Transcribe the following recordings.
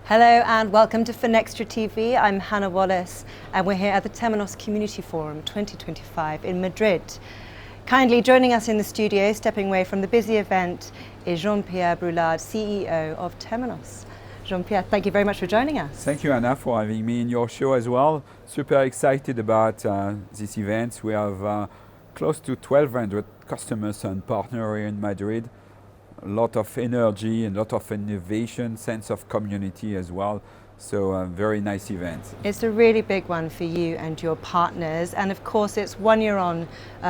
Hello and welcome to Finextra TV. I'm Hannah Wallace and we're here at the Temenos Community Forum 2025 in Madrid. Kindly joining us in the studio, stepping away from the busy event, is Jean-Pierre Brulard, CEO of Temenos. Jean-Pierre, thank you very much for joining us. Thank you, Anna, for having me in your show as well. Super excited about this event. We have close to 1,200 customers and partners here in Madrid. A lot of energy, a lot of innovation, sense of community as well. So a very nice event. It's a really big one for you and your partners. And of course, it's 1 year on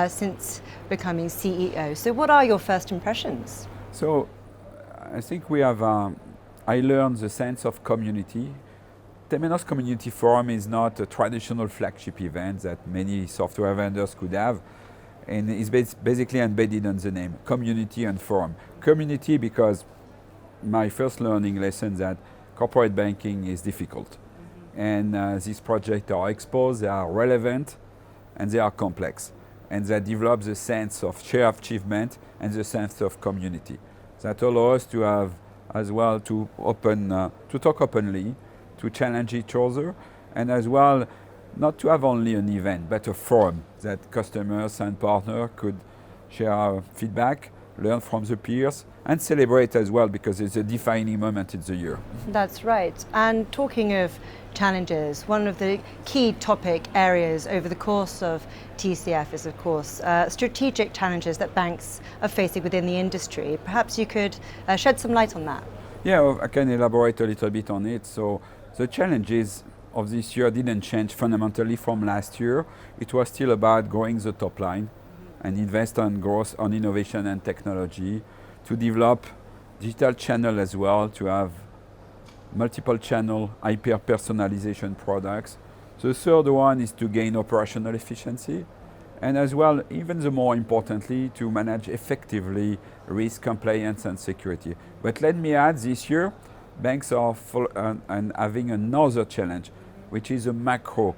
since becoming CEO. So what are your first impressions? So I think we have, I learned the sense of community. Temenos Community Forum is not a traditional flagship event that many software vendors could have. And it's basically embedded in the name, community and forum. Community because my first learning lesson that corporate banking is difficult. And these projects are exposed, they are relevant, and they are complex. And that develops a sense of shared achievement and the sense of community. That allows us to have as well to talk openly, to challenge each other, and as well not to have only an event, but a forum that customers and partners could share feedback, learn from the peers, and celebrate as well because it's a defining moment in the year. That's right. And talking of challenges, one of the key topic areas over the course of TCF is, of course, strategic challenges that banks are facing within the industry. Perhaps you could shed some light on that. Yeah, I can elaborate a little bit on it. So the challenges of this year didn't change fundamentally from last year. It was still about growing the top line and invest on growth, on innovation and technology, to develop digital channel as well, to have multiple channel hyper personalization products. The third one is to gain operational efficiency, and as well, even the more importantly, to manage effectively risk, compliance and security. But let me add, this year, banks are having another challenge, which is a macro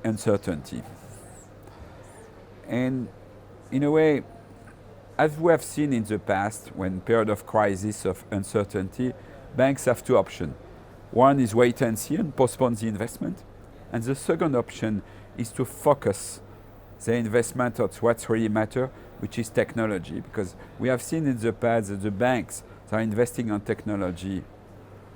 uncertainty. And in a way, as we have seen in the past, when period of crisis, of uncertainty, banks have two options. One is wait and see and postpone the investment. And the second option is to focus the investment on what really matters, which is technology. Because we have seen in the past that the banks that are investing on technology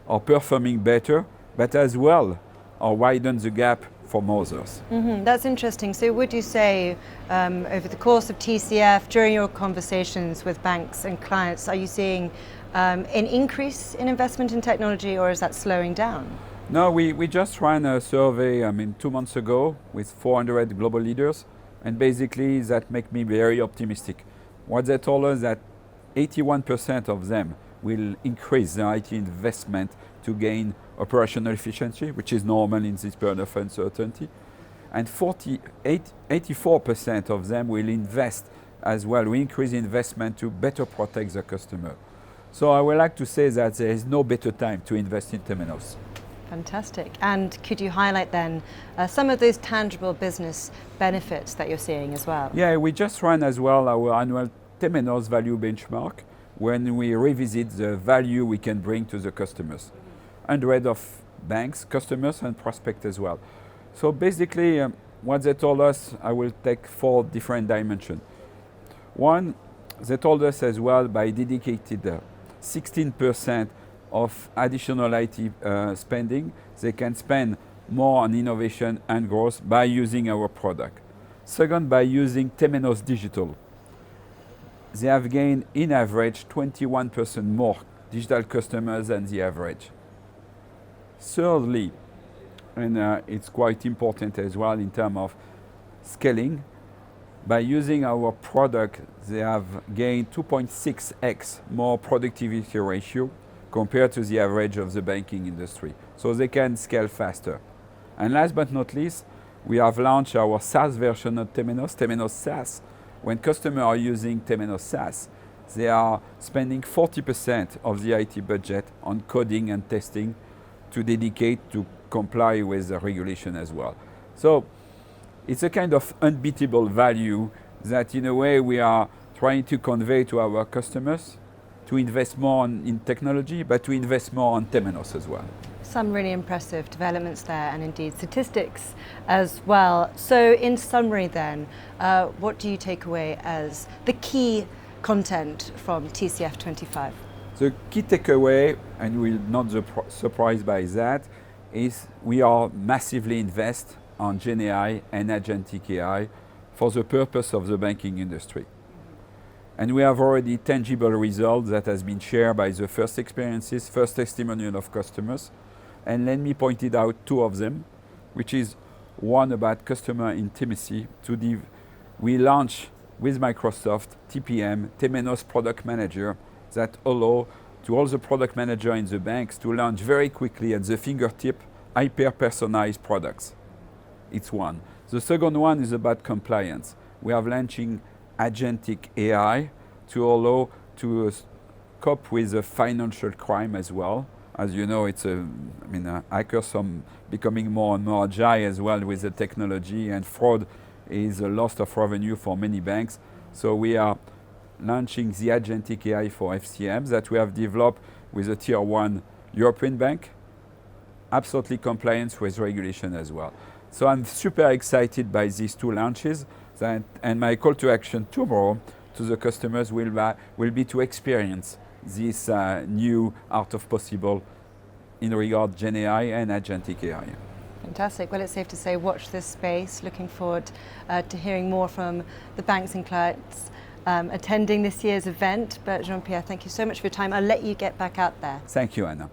are performing better, but as well are widen the gap from others. That's interesting. So would you say over the course of TCF, during your conversations with banks and clients, are you seeing an increase in investment in technology, or is that slowing down? No, we just ran a survey 2 months ago with 400 global leaders, and basically that makes me very optimistic. What they told us that 81% of them will increase their IT investment to gain operational efficiency, which is normal in this period of uncertainty. And 84% of them will invest as well, will increase investment to better protect the customer. So I would like to say that there is no better time to invest in Temenos. Fantastic. And could you highlight then some of those tangible business benefits that you're seeing as well? Yeah, we just ran as well our annual Temenos value benchmark when we revisit the value we can bring to the customers. 100 of banks, customers and prospects as well. So basically what they told us, I will take 4 different dimensions. One, they told us as well by dedicated 16% of additional IT spending, they can spend more on innovation and growth by using our product. Second, by using Temenos Digital. They have gained in average 21% more digital customers than the average. Thirdly, and it's quite important as well in terms of scaling, by using our product, they have gained 2.6x more productivity ratio compared to the average of the banking industry. So they can scale faster. And last but not least, we have launched our SaaS version of Temenos SaaS. When customers are using Temenos SaaS, they are spending 40% of the IT budget on coding and testing to dedicate to comply with the regulation as well. So it's a kind of unbeatable value that in a way we are trying to convey to our customers to invest more in technology, but to invest more on Temenos as well. Some really impressive developments there, and indeed statistics as well. So in summary then, what do you take away as the key content from TCF 25? The key takeaway, and we're not surprised by that, is we are massively invest on Gen AI and agentic AI for the purpose of the banking industry. And we have already tangible results that has been shared by the first experiences, first testimonial of customers. And let me point it out two of them, which is one about customer intimacy. We launched with Microsoft TPM, Temenos Product Manager, that allow to all the product manager in the banks to launch very quickly at the fingertip hyper-personalized products. It's one. The second one is about compliance. We are launching agentic AI to allow to cope with the financial crime as well. As you know, hackers are becoming more and more agile as well with the technology, and fraud is a loss of revenue for many banks. So we are launching the agentic AI for FCMs that we have developed with a tier 1 European bank, absolutely compliant with regulation as well. So I'm super excited by these two launches, and my call to action tomorrow to the customers will be to experience this new art of possible in regard Gen AI and agentic AI. Fantastic. Well, it's safe to say watch this space. Looking forward to hearing more from the banks and clients attending this year's event. But Jean-Pierre, thank you so much for your time. I'll let you get back out there. Thank you, Anna.